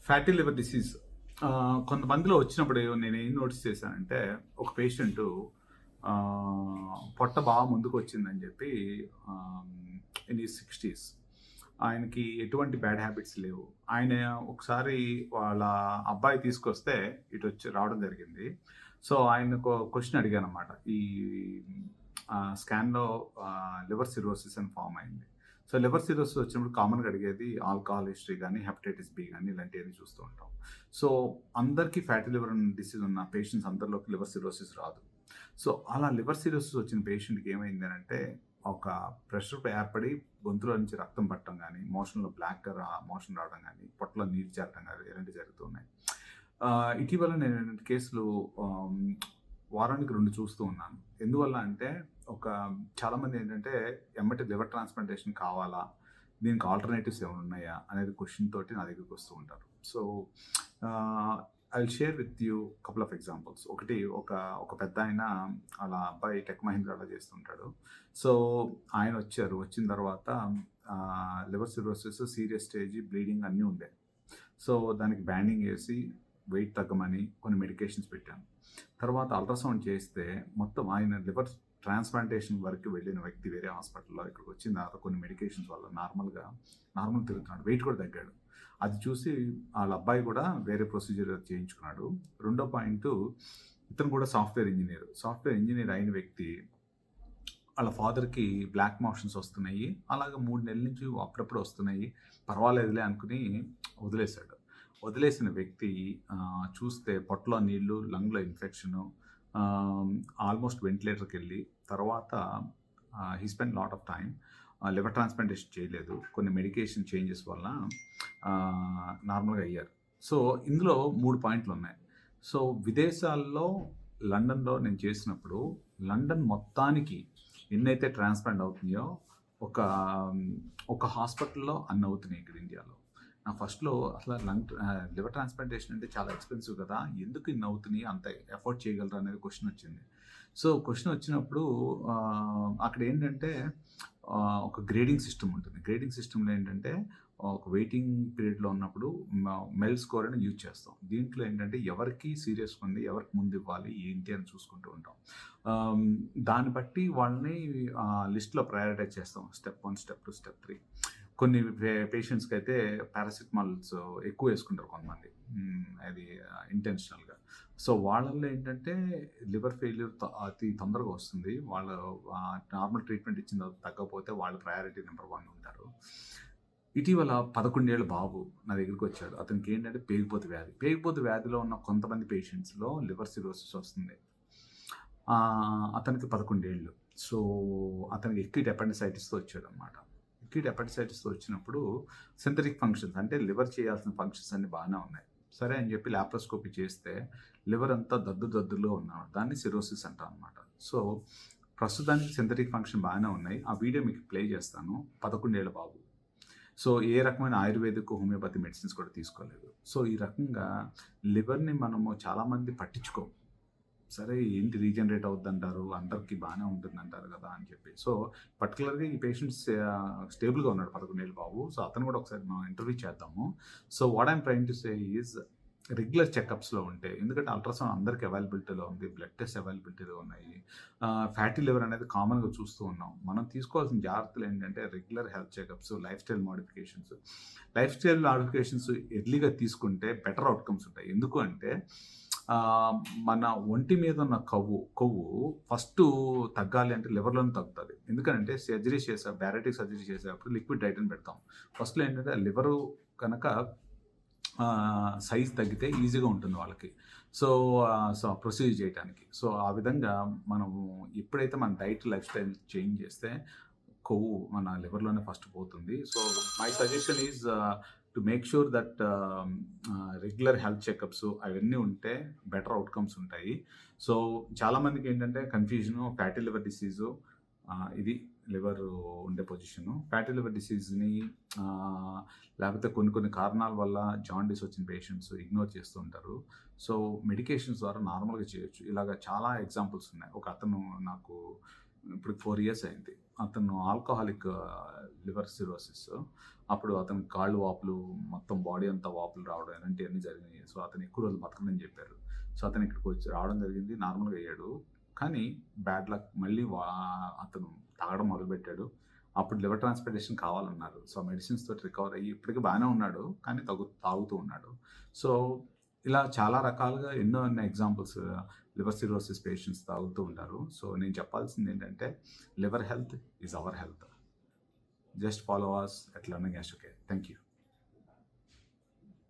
Fatty liver disease కొంతమందిలో వచ్చినప్పుడు నేను ఏం నోటీస్ చేశానంటే, ఒక పేషెంటు పొట్ట బాగా ముందుకు వచ్చిందని చెప్పి ఇన్ హిస్ 60s ఆయనకి ఎటువంటి బ్యాడ్ హ్యాబిట్స్ లేవు. ఆయన ఒకసారి వాళ్ళ అబ్బాయి తీసుకొస్తే ఇటొచ్చి రావడం జరిగింది. సో, ఆయనకు క్వెషన్ అడిగాననమాట. ఈ స్కాన్‌లో లివర్ సిర్రోసిస్ అని ఫార్మ్ అయింది. సో, లివర్ సిర్రోసిస్ వచ్చినప్పుడు కామన్‌గా అడిగేది ఆల్కహాల్ హిస్టరీ గానీ, హెపటైటిస్ బి గానీ ఇలాంటియన్నీ చూస్తూ ఉంటాం. సో, అందరికీ ఫ్యాటీ లివర్ డిసీజ్ ఉన్న పేషెంట్స్ అందరిలోకి లివర్ సిర్రోసిస్ రాదు. సో, అలా లివర్ సిర్రోసిస్ వచ్చిన పేషెంట్‌కి ఏమైంది అనంటే, ఒక ప్రెషర్ ఏర్పడి గొంతులో నుంచి రక్తం పట్టడం గానీ, మోషన్‌లో బ్లాక్‌గా మోషన్ రావడం గానీ, పొట్టలో నీరు చేరడం గానీ ఇలాంటివి జరుగుతున్నాయి. ఇటీవల నేను ఇలాంటి కేసులు వారానికి 2 చూస్తూ ఉన్నాను. ఎందువల్ల అంటే, చాలామంది ఏంటంటే, ఎమ్మటే లివర్ ట్రాన్స్‌ప్లాంటేషన్ కావాలా? దీనికి ఆల్టర్‌నేటివ్స్ ఏమైనా ఉన్నాయా? అనేది క్వెషన్ తోటి నా దగ్గరికి వస్తూ ఉంటారు. So, I will share with you couple of examples. ఒక పెద్దాయన ఆళ్ళ అబ్బాయి టెక్ మహీంద్రాలో చేస్తుంటాడు. సో, ఆయనొచ్చారు. వచ్చిన తర్వాత liver cirrhosis, serious stage, bleeding అన్నీ ఉండేయి. సో, దానికి బ్యాండింగ్ ఏసి, వెయిట్ తగ్గమని కొన్ని మెడికేషన్స్ పెట్టాను. తర్వాత అల్ట్రాసౌండ్ చేస్తే మొత్తం ఆయన లివర్ ట్రాన్స్‌ప్లాంటేషన్ వరకు వెళ్ళిన వ్యక్తి వేరే హాస్పిటల్‌లో ఇక్కడికి వచ్చిన తర్వాత కొన్ని మెడికేషన్స్ వల్ల నార్మల్ తిరుగుతున్నాడు. వెయిట్ కూడా తగ్గాడు. అది చూసి ఆళ్ళ అబ్బాయి కూడా వేరే ప్రొసీజర్ చేయించుకున్నాడు. రెండో పాయింటు, ఇతను కూడా సాఫ్ట్‌వేర్ ఇంజినీర్. సాఫ్ట్‌వేర్ ఇంజినీర్ అయిన వ్యక్తి ఆళ్ళ ఫాదర్‌కి బ్లాక్ మోషన్స్ వస్తున్నాయి. అలాగా 3 నెలల నుంచి అప్పుడప్పుడు వస్తున్నాయి. పర్వాలేదులే అనుకుని వదిలేసాడు. వదిలేసిన వ్యక్తి చూస్తే పొట్టలో నీళ్ళు, లంగ్‌లో ఇన్ఫెక్షను, ఆల్మోస్ట్ వెంటిలేటర్‌కెళ్ళి తర్వాత he spend lot of time. Liver transplantation చేయలేదు. కొన్ని మెడికేషన్ చేంజెస్ వల్ల నార్మల్‌గా అయ్యారు. సో, ఇందులో 3 పాయింట్లున్నాయి. సో, విదేశాల్లో లండన్‌లో నేను చేసినప్పుడు, లండన్ మొత్తానికి ఎన్నైతే ట్రాన్స్‌ప్లాంట్ అవుతున్నాయో, ఒక ఒక హాస్పిటల్‌లో అన్ని అవుతున్నాయి ఇక్కడ ఇండియాలో. నాకు ఫస్ట్‌లో అసల లివర్ ట్రాన్స్‌ప్లాంటేషన్ అంటే చాలా ఎక్స్‌పెన్సివ్ కదా! ఎందుకు ఇన్ని అవుతున్నాయి? అంత ఎఫోర్డ్ చేయగలరా? అనేది క్వెషన్ వచ్చింది. సో, క్వెషన్ వచ్చినప్పుడు అక్కడ ఏంటంటే ఒక గ్రేడింగ్ సిస్టమ్ ఉంటుంది. గ్రేడింగ్ సిస్టమ్‌లో ఏంటంటే ఒక వెయిటింగ్ పీరియడ్‌లో ఉన్నప్పుడు మెల్ స్కోర్ అని యూజ్ చేస్తాం. దీంట్లో ఏంటంటే ఎవరికి సీరియస్‌గా ఉంది, ఎవరికి ముందు ఇవ్వాలి, ఏంటి అని చూసుకుంటూ ఉంటాం. దాన్ని బట్టి వాళ్ళని లిస్ట్‌లో ప్రయారిటైజ్ చేస్తాం. Step 1, step 2, step 3. కొన్ని పేషెంట్స్‌కి అయితే పారాసిటమాల్స్ ఎక్కువ వేసుకుంటారు కొంతమంది. అది ఇంటెన్షనల్‌గా. సో, వాళ్ళల్లో ఏంటంటే లివర్ ఫెయిల్యూర్ అతి తొందరగా వస్తుంది. వాళ్ళు నార్మల్ ట్రీట్మెంట్ ఇచ్చిన తర్వాత తగ్గకపోతే వాళ్ళు ప్రయారిటీ నంబర్ 1 ఉంటారు. ఇటీవల 11 ఏళ్ల బాబు నా దగ్గరికొచ్చాడు. అతనికి ఏంటంటే పేగుపోటు వ్యాధి. పేగుపోటు వ్యాధిలో ఉన్న కొంతమంది పేషెంట్స్‌లో లివర్ సిర్రోసిస్ వస్తుంది. అతనికి 11 ఏళ్ళు. సో, అతనికి ఎక్యూట్ అపెండిసైటిస్‌తో వచ్చాడనమాట. ఎక్యూట్ అపెండిసైటిస్‌తో వచ్చినప్పుడు సింథటిక్ ఫంక్షన్స్ అంటే లివర్ చేయాల్సిన ఫంక్షన్స్ అన్నీ బాగానే ఉన్నాయి. సరే అని చెప్పి లాప్రోస్కోపీ చేస్తే లివర్ అంతా దద్దులో ఉన్నాడు. దాన్ని సిర్రోసిస్ అంటాం అనమాట. సో, ప్రస్తుతానికి సింథటిక్ ఫంక్షన్ బాగానే ఉన్నాయి. ఆ వీడియో మీకు ప్లే చేస్తాను. 11 ఏళ్ల బాబు. సో, ఏ రకమైన ఆయుర్వేదిక్, హోమియోపతి మెడిసిన్స్ కూడా తీసుకోలేదు. సో, ఈ రకంగా లివర్‌ని మనము చాలామంది పట్టించుకోము. సరే ఏంటి రీజనరేట్ అవుద్దంటారు, అందరికి బానే ఉంటుందంటారు కదా! అని చెప్పి. సో, పర్టిక్యులర్‌గా ఈ పేషెంట్ స్టేబుల్‌గా ఉన్నాడు 11 ఏళ్ల బాబు. సో, అతను కూడా ఒకసారి మనం ఇంటర్వ్యూ చేద్దాము. So, what I'm trying to say is regular చెకప్స్‌లో ఉంటే, ఎందుకంటే అల్ట్రాసౌండ్ అందరికి అవైలబిలిటీలో ఉంది. బ్లడ్ టెస్ట్ అవైలబిలిటీలో ఉన్నాయి. ఫ్యాటీ లివర్ అనేది కామన్‌గా చూస్తూ ఉన్నాం. మనం తీసుకోవాల్సిన జాగ్రత్తలు ఏంటంటే regular health checkups, life style modifications. Life style modifications ఎర్లీగా తీసుకుంటే బెటర్ అవుట్‌కమ్స్ ఉంటాయి. ఎందుకు అంటే మన ఒంటి మీద ఉన్న కొవ్వు ఫస్టు తగ్గాలి అంటే లివర్‌లోనే తగ్గుతది. ఎందుకనంటే బ్యారేటిక్ సర్జరీ చేసేటప్పుడు లిక్విడ్ డైట్‌ని పెడతాం. ఫస్ట్‌లో ఏంటంటే లివరు గనక సైజ్ తగ్గితే ఈజీగా ఉంటుంది వాళ్ళకి. సో, ప్రొసీజర్ చేయటానికి. సో, ఆ విధంగా మనము ఎప్పుడైతే మన డైట్, లైఫ్ స్టైల్ చేంజ్ చేస్తే కొవ్వు మన లివర్‌లోనే ఫస్ట్ పోతుంది. So, my suggestion is to make sure that regular health checkups అవన్నీ ఉంటే బెటర్ అవుట్‌కమ్స్ ఉంటాయి. సో, చాలామందికి ఏంటంటే కన్‌ఫ్యూజను ఫ్యాటీ లివర్ డిసీజు ఇది లివర్ ఉండే పొజిషను. ఫ్యాటీ లివర్ డిసీజ్‌ని లేకపోతే కొన్ని కారణాల వల్ల జాండీస్ వచ్చిన పేషెంట్స్ ఇగ్నోర్ చేస్తూ ఉంటారు. సో, మెడికేషన్స్ ద్వారా నార్మల్‌గా చేయొచ్చు. ఇలాగ చాలా ఎగ్జాంపుల్స్ ఉన్నాయి. ఒక అతను నాకు ఇప్పుడు 4 ఇయర్స్ అయింది. అతను ఆల్కహాలిక్ లివర్ సిరోసిస్. అప్పుడు అతనికి కాళ్ళు వాపులు, మొత్తం బాడీ అంతా వాపులు రావడం ఇలాంటివన్నీ జరిగినాయి. సో, అతను ఎక్కువ రోజులు బతకనని చెప్పారు. సో, అతను ఇక్కడికొచ్చి రావడం జరిగింది. నార్మల్‌గా అయ్యాడు. కానీ బ్యాడ్ లక్ మళ్ళీ అతను తాగడం మొదలుపెట్టాడు. అప్పుడు లివర్ ట్రాన్స్‌ప్లాంటేషన్ కావాలన్నారు. సో, మెడిసిన్స్ తోటి రికవర్ అయ్యి ఇప్పటికి బానే ఉన్నాడు. కానీ తాగుతూ ఉన్నాడు. సో, ఇలా చాలా రకాలుగా ఎన్నో ఎగ్జాంపుల్స్ లివర్ సిరోసిస్ పేషెంట్స్ తాగుతూ ఉంటారు. సో, నేను చెప్పాల్సిందేంటంటే liver health is our health. Just follow us at learning astro care. Thank you.